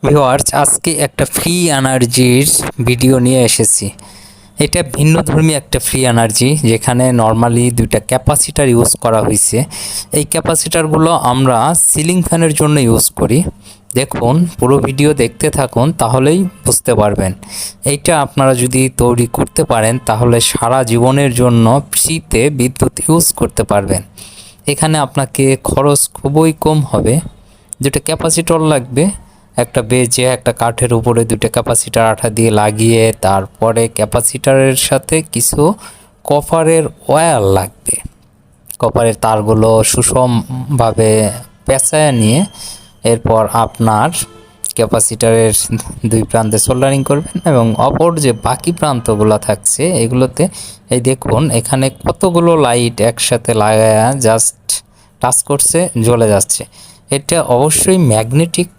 Viewers, আজকে একটা free এনার্জির ভিডিও নিয়ে এসেছি। এটা ভিন্নধর্মী একটা ফ্রি এনার্জি, যেখানে নর্মালি দুইটা ক্যাপাসিটার ইউজ করা হয়েছে। এই ক্যাপাসিটারগুলো আমরা সিলিং ফ্যানের জন্য ইউজ করি। দেখুন, পুরো ভিডিও দেখতে থাকুন, তাহলেই বুঝতে পারবেন। এইটা আপনারা যদি তৈরি করতে পারেন তাহলে সারা জীবনের জন্য ফ্রিতে বিদ্যুৎ ইউজ করতে পারবেন। এখানে আপনাকে খরচ খুবই কম হবে। দুটো ক্যাপাসিটর লাগবে, একটা বেজে একটা কাঠের উপরে দুটো ক্যাপাসিটার আঠা দিয়ে লাগিয়ে, তারপরে ক্যাপাসিটারের সাথে কিছু কপারের ওয়্যার লাগবে। কপারের তারগুলো সুষমভাবে পেঁচায় নিয়ে এরপর আপনার ক্যাপাসিটারের দুই প্রান্তে সোল্ডারিং করবেন এবং অপর যে বাকি প্রান্তগুলো থাকছে এগুলোতে এই দেখুন এখানে কতগুলো লাইট একসাথে লাগায়া জাস্ট টাচ করছে, জ্বলে যাচ্ছে। এটা অবশ্যই ম্যাগনেটিক